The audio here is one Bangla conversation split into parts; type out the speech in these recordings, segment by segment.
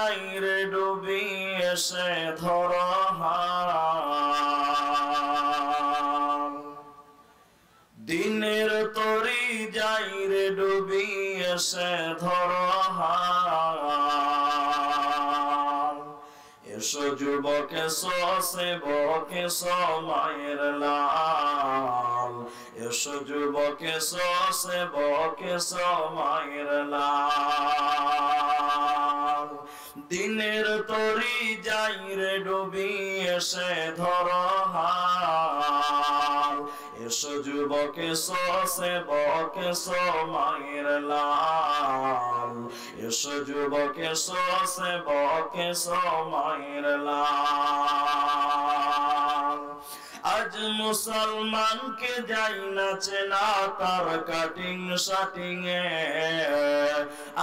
যাই রে ডুবিয়ে সে ধরা হাল দিনের তরি যাই রে ডুবিয়ে সে ধরা হাল এসো যুবক এসো সেবক এসো মায়ের লাল এসো যুবক এসো সেবক এসো মায়ের লাল দিনের তরি যাই রে ডুবিয়ে সে ধরা হাল এসো যুবক এসো সেবক এসো মায়ের লাল এসো যুবক এসো সেবক এসো মায়ের লাল আজ মুসলমানকে যাই না চেনা তার কাটিং শাটিং এ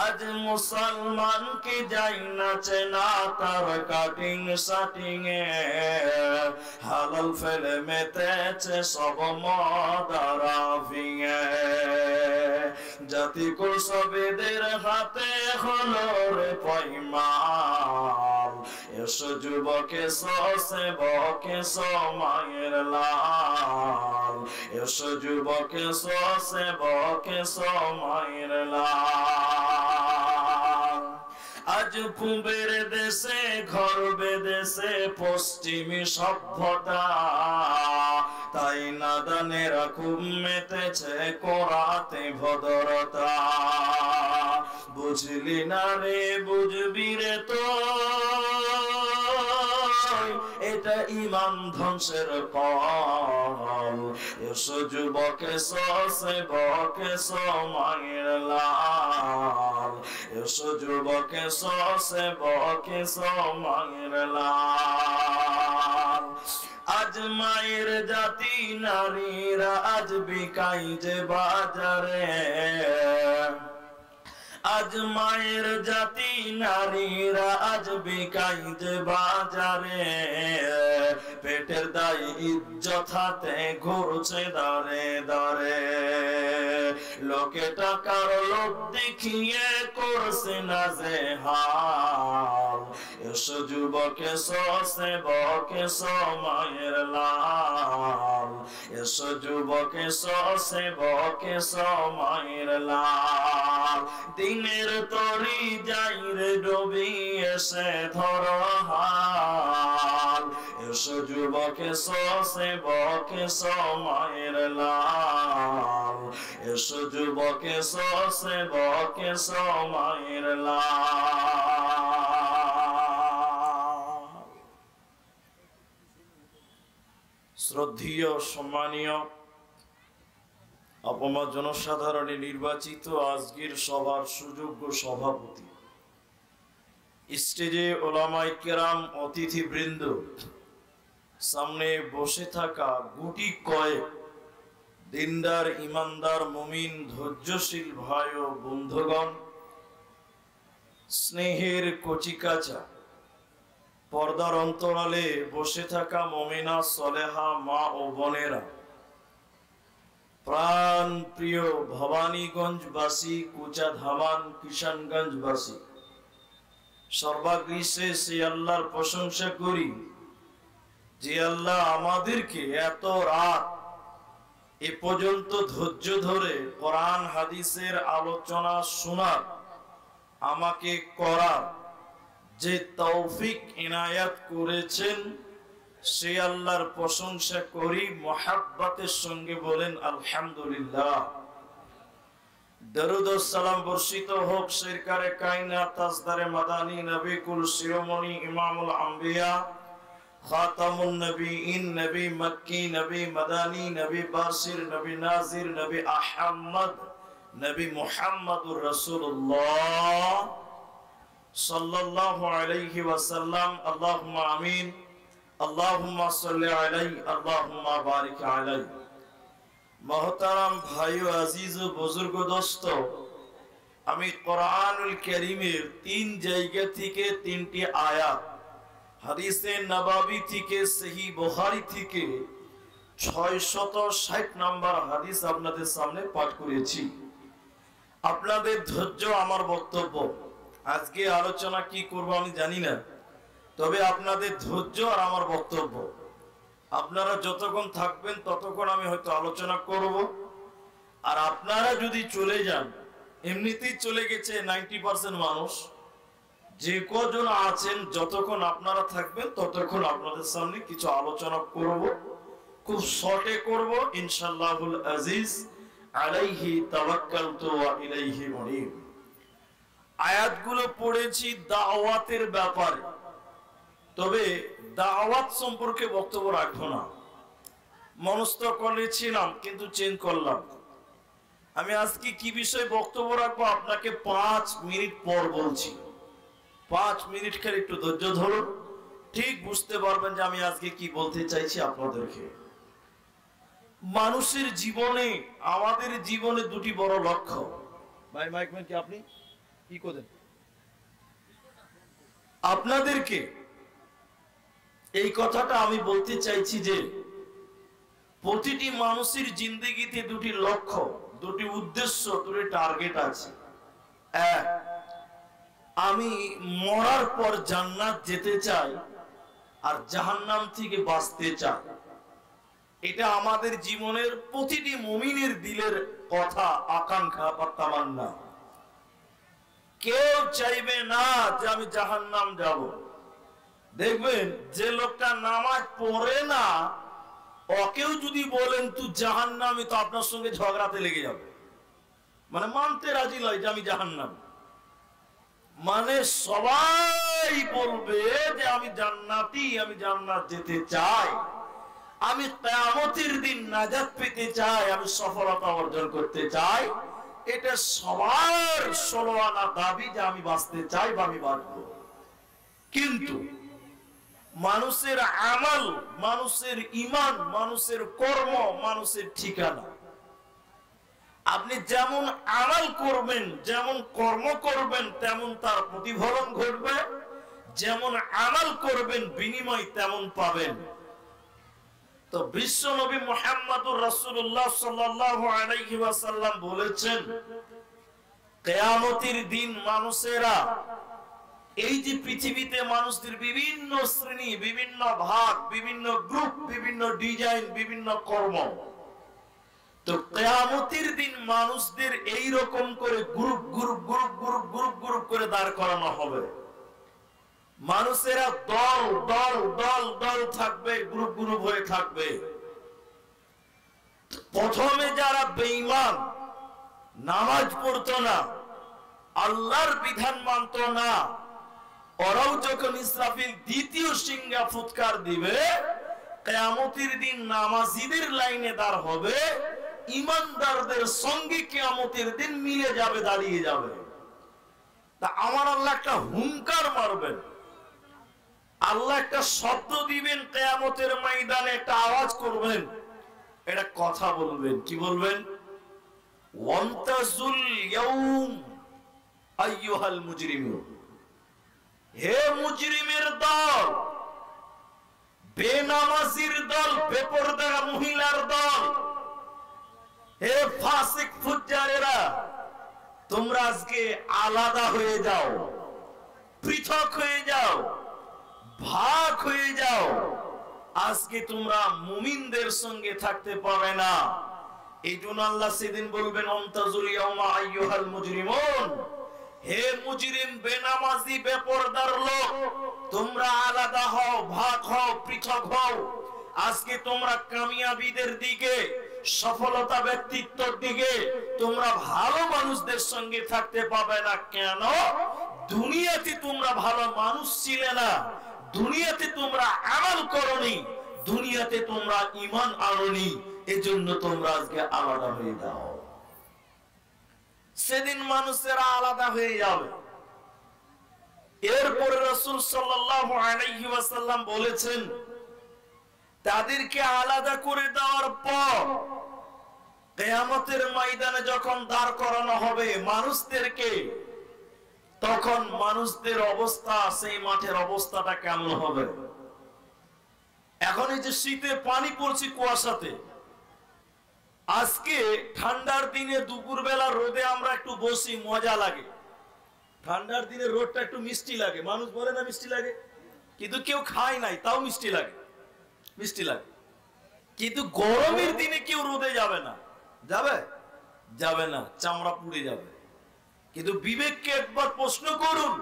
আজ মুসলমানকে যাই না চেনা তার কাটিং শাটিং এ হালাল ফেলে মেতেছে সব মদারা ভিঙে জাতি কুল সবেদের হাতে হলো রে পয়মাল এসো যুবক এসো সেবক এসো মায়ের লাল এসো যুবক এসো সেবক এসো মায়ের লাল আজ পূবের দেশে ঘর বেদেশে পশ্চিমী সভ্যতা তাই নাদানেরা খুব মেতেছে করাতে ভদ্রতা বুঝলি না রে বুঝবি রে তো এটা ইমান ধ্বংসের ফল এসো যুবক এসো সেবক এসো মায়ের লাল এসো যুবক এসো সেবক এসো মায়ের লাল আজ মায়ের জাতি নারীরা আজ বিকাই যে বাজারে আজ মায়ের জাতি নারীরা আজ বিকাই যে বাজারে পেটের দায় ইজ্জত হাতে ঘুরছে দাঁড়ে দাঁড়ে লোকে টাকার লোভ দেখিয়ে করছে না যে হাল এসো যুবক এসো সেবক এসো মায়ের লাল এসো যুবক এসো সেবক এসো মায়ের লাল দিনের তরি যাই রে ডুবিয়ে সে ধরা হাল এসো যুবক এসো সেবক এসো মায়ের লাল এসো যুবক এসো সেবক এসো মায়ের লাল শ্রদ্ধেয় সম্মানীয় অপমা জনসাধারণে নির্বাচিত আজকের সভার সুযোগ্য সভাপতি স্টেজে ওলামায়ে কেরাম অতিথিবৃন্দ সামনে বসে থাকা গুটি কয়েক দিনদার ইমানদার মুমিন ধৈর্যশীল ভাই ও বন্ধুগণ স্নেহের কচিকাচা পর্দার অন্তরালে বসে থাকা মুমিনা সলেহা মা ও বোনেরা প্রাণ প্রিয় ভবানীগঞ্জবাসী কুচা ধামান কিষানগঞ্জবাসী সর্বাগ্রে সে আল্লাহর প্রশংসা করি যে আল্লাহ আমাদেরকে এত রাত এ পর্যন্ত ধৈর্য ধরে কোরআন হাদিসের আলোচনা শোনার আমাকে করার যে তৌফিক ইনায়াত করেছেন সে আল্লাহর প্রশংসা করি মুহাব্বতের সঙ্গে বলেন আলহামদুলিল্লাহ দরুদ ও সালাম বর্ষিত হোক সরকারে কায়নাত তাজদারে মাদানী নবী কুল শিরোমণি ইমামুল আম্বিয়া খাতামুন নবীন নবী মক্কি নবী মাদানী নবী বাসির নবী নাজির নবী আহমদ নবী মুহাম্মদুর রাসূলুল্লাহ সাল্লাল্লাহু আলাইহি ওয়াসাল্লাম আল্লাহুম্মা আমিন আল্লাহুম্মা সাল্লি আলাইহি আল্লাহুম্মা বারিক আলাইহি মোহতারাম ভাই ও আজিজ ও বুজুর্গ দোস্ত আমি কোরআনুল কারীমের তিন জায়গা থেকে তিনটি আয়াত হাদিসে নববী থেকে সহিহ বুখারী থেকে 660 নম্বর হাদিস আপনাদের সামনে পাঠ করেছি আপনাদের ধৈর্য আমার বক্তব্য আজকে আলোচনা কি করব আমি জানি না, তবে আপনাদের ধৈর্য আর আমার বক্তব্য, আপনারা যতক্ষণ থাকবেন ততক্ষণ আমি হয়তো আলোচনা করব। আর আপনারা যদি চলে যান, এমনিতেই চলে গেছে 90% মানুষ, যে কজন আছেন যতক্ষণ আপনারা থাকবেন ততক্ষণ আপনাদের সামনে কিছু আলোচনা করব, খুব শর্টে করব ইনশাআল্লাহুল আজিজ। আলাইহি তাওয়াক্কালতু ওয়া ইলাইহি উনীব। আয়াতগুলো পড়েছি দাওয়াতের ব্যাপারে, তবে দাওয়াত সম্পর্কে বক্তব্য রাখবো না। মনস্থ করেছিলাম কিন্তু চেঞ্জ করলাম। আমি আজকে কি বিষয়ে বক্তব্য রাখবো আপনাকে 5 মিনিট পর বলছি। 5 মিনিট খালি একটু ধৈর্য ধরুন, ঠিক বুঝতে পারবেন যে আমি আজকে কি বলতে চাইছি আপনাদেরকে। মানুষের জীবনে, আমাদের জীবনে দুটি বড় লক্ষ্য। ভাই মাইকম্যান কি আপনি কি করেন? আপনাদেরকে এই কথাটা আমি বলতে চাইছি যে প্রতিটি মানুষের জিন্দেগিতে দুটি লক্ষ্য, দুটি উদ্দেশ্য, দুটি টার্গেট আছে। এক, আমি মরার পর জান্নাত যেতে চাই আর জাহান্নাম থেকে বাঁচতে চাই। এটা আমাদের জীবনের প্রতিটি মুমিনের দিলের কথা, আকাঙ্ক্ষা বা তামান্না। কেউ চাইবে না যে আমি জাহান্নাম যাব। দেখবেন যে লোকটা নামাজ পড়ে না, ওকেও যদি বলেন তুই জাহান্নামী, তো আপনার সঙ্গে ঝগড়াতে লেগে যাবে, মানে মানতে রাজি নয় যে আমি জাহান্নাম। মানে সবাই বলবে যে আমি জান্নাতি, আমি জান্নাত যেতে চাই, আমি কিয়ামতের দিন নাজাত পেতে চাই, আমি সফলতা অর্জন করতে চাই। এটা সবার 16 আনা দাবি যে আমি বাঁচতে চাই বা আমি বাঁচবো। কিন্তু মানুষের আমল, মানুষের ঈমান, মানুষের কর্ম, মানুষের ঠিকানা। আপনি যেমন আমল করবেন, যেমন কর্ম করবেন, তেমন তার প্রতিফলন ঘটবে। যেমন আমল করবেন বিনিময় তেমন পাবেন। তো বিশ্ব নবী মুহাম্মদুর রাসূলুল্লাহ সাল্লাল্লাহু আলাইহি ওয়াসাল্লাম বলেছেন, কিয়ামতের দিন মানুষেরা, এই যে পৃথিবীতে মানুষদের বিভিন্ন শ্রেণী, বিভিন্ন ভাগ, বিভিন্ন গ্রুপ, বিভিন্ন ডিজাইন, বিভিন্ন কর্ম, তো কিয়ামতের দিন মানুষদের এই রকম করে group group group group group group করে দাঁড় করানো হবে। মানুষেরা দল দল দল দল থাকবে, গ্রুপ গ্রুপ হয়ে থাকবে। প্রথমে যারা বেঈমান, নামাজ পড়তো না, আল্লাহর বিধান মানত না, ওরাও যখন ইসরাফিল দ্বিতীয় সিংহা ফুৎকার দিবে, কিয়ামতের দিন নামাজীদের লাইনে দাঁড় হবে, ঈমানদারদের সঙ্গে কিয়ামতের দিন মিলে যাবে, দাঁড়িয়ে যাবে। তা আমার আল্লাহ একটা হুঙ্কার মারবেন, আল্লাহ একটা শব্দ দিবেন, কিয়ামতের ময়দানে একটা আওয়াজ করবেন, এটা কথা বলবেন। কি বলবেন? ওয়ান্তাজুল ইয়াউম আইয়ুহাল মুজরিমুন, হে মুজরিমের দল, বেনামাজির দল, বেপরদা মহিলার দল, হে ফাসিক ফুজ্জারেরা, তোমরা আজকে আলাদা হয়ে যাও, পৃথক হয়ে যাও, ভাগ হয়ে যাও। আজকে তোমরা মুমিনদের সঙ্গে থাকতে পারবে না। এই জন্য আল্লাহ সেদিন বলবেন, অন্তাজুল ইয়াউমা আইয়ুহাল মুজরিমুন, হে মুজরিম, বেনামাজি, বেপরদার লোক, তোমরা আলাদা হও, ভাগ হও, পৃথক হও। আজকে তোমরা কামিয়াবিদের দিকে, সফলতা ব্যক্তিত্বের দিকে, তোমরা ভালো মানুষদের সঙ্গে থাকতে পাবে না। কেন? দুনিয়াতে তোমরা ভালো মানুষ ছিলে না, দুনিয়াতে তোমরা আমল করনি, দুনিয়াতে তোমরা ঈমান আনোনি, এজন্য তোমরা আজকে আলাদা হয়ে যাও। সেদিন মানুষেরা আলাদা হয়ে যাবে। এরপরে রাসূল সাল্লাল্লাহু আলাইহি ওয়াসাল্লাম বলেছেন, তাদেরকে আলাদা করে দেওয়ার পর কিয়ামতের ময়দানে যখন দাঁড় করানো হবে মানুষদেরকে, তখন মানুষদের অবস্থা, সেই মাঠের অবস্থাটা কেমন হবে? এখন এই যে শীতে পানি পড়ছে কুয়াশাতে, আজকে ঠান্ডার দিনে দুপুরবেলা রোদে আমরা একটু বসি, মজা লাগে। ঠান্ডার দিনে রোদটা একটু মিষ্টি লাগে, মানুষ বলে না মিষ্টি লাগে, কিন্তু কেউ খায় নাই তাও মিষ্টি লাগে, মিষ্টি লাগে। কিন্তু গরমের দিনে কেউ রোদে যাবে না, যাবে? যাবে না, চামড়া পুড়ে যাবে। কিন্তু বিবেককে একবার প্রশ্ন করুন,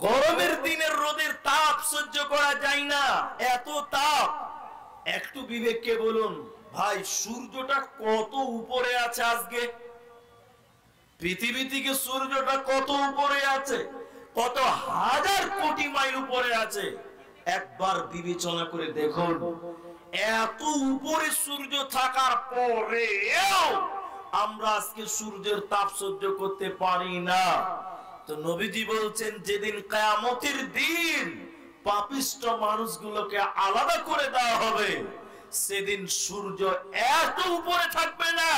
গরমের দিনের রোদের তাপ সহ্য করা যায় না, এত তাপ। একটু বিবেককে বলুন, ভাই সূর্যটা কত উপরে আছে আজকে? পৃথিবী থেকে সূর্যটা কত উপরে আছে? কত হাজার কোটি মাইল উপরে আছে। একবার বিবেচনা করে দেখুন, এত উপরে সূর্য থাকার পরেও আমরা আজকে সূর্যের তাপ সহ্য করতে পারি না। তো নবীজি বলছেন, যেদিন কিয়ামতের দিন পাপিষ্ঠ মানুষগুলোকে আলাদা করে দেওয়া হবে, সেদিন সূর্য এত উপরে থাকবে না,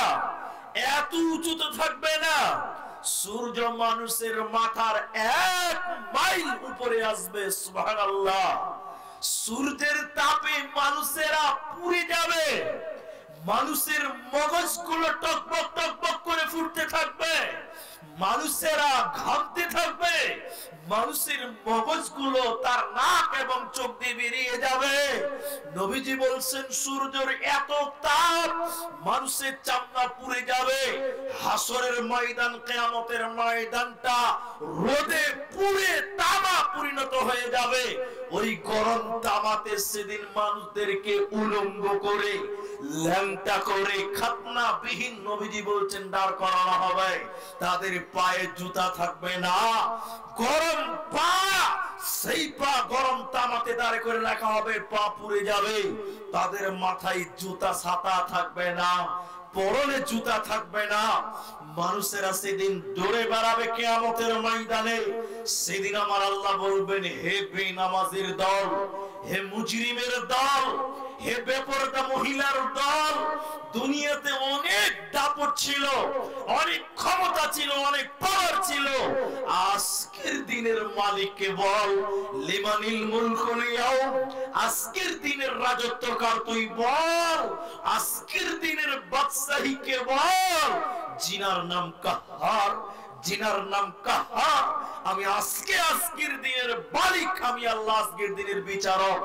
এত উঁচুতে থাকবে না। সূর্য মানুষের মাথার 1 মাইল উপরে আসবে। সুবহানাল্লাহ। সূর্যের তাপে মানুষেরা পুড়ে যাবে, মানুষের মগজগুলো টকবক টকবক করে ফুটতে থাকবে, মানুষেরা ঘামতে থাকবে, মানুষের মগজগুলো তার নাক এবং চোখ দিয়ে বেরিয়ে যাবে। নবীজি বলছেন, সূর্যের এত তাপ মানুষের চামড়া পুড়ে যাবে। হাসরের ময়দান, কিয়ামতের ময়দানটা রোদে পুড়ে তামা পরিণত হয়ে যাবে। ওই গরম তামাতে সেদিন মানুষদেরকে উলঙ্গ করে, ল্যাংটা করে, খাতনা বিহীন নবীজি বলছেন দাঁড় করানো হবে। তাদের পায়ে জুতা থাকবে না, গরম পা, সেই পা গরম তামাতে দাঁড় করে রাখা হবে, পা পুড়ে যাবে। তাদের মাথায় জুতা ছাতা থাকবে না, পরনে জুতা থাকবে না। মানুষেরা সেদিন দৌড়ে বেড়াবে কিয়ামতের ময়দানে। সেদিন আমার আল্লাহ বলবেন, হে বেনামাজের দল, হে মুজরিমের দল, হে বেপরদা মহিলার দল, দুনিয়াতে অনেক দাপট ছিল, অনেক ক্ষমতা ছিল, অনেক পাওয়ার ছিল, আজকের দিনের মালিককে বল, লিমানিল মুলকুল ইয়াউম, আজকের দিনের রাজত্ব কার তুই বল, আজকের দিনের বাদশাহীকে বল, জিনার নাম কাহার, জিনার নাম কাহার। আমি আজকের দিনের মালিক, আমি আল্লাহ, আজকের দিনের বিচারক।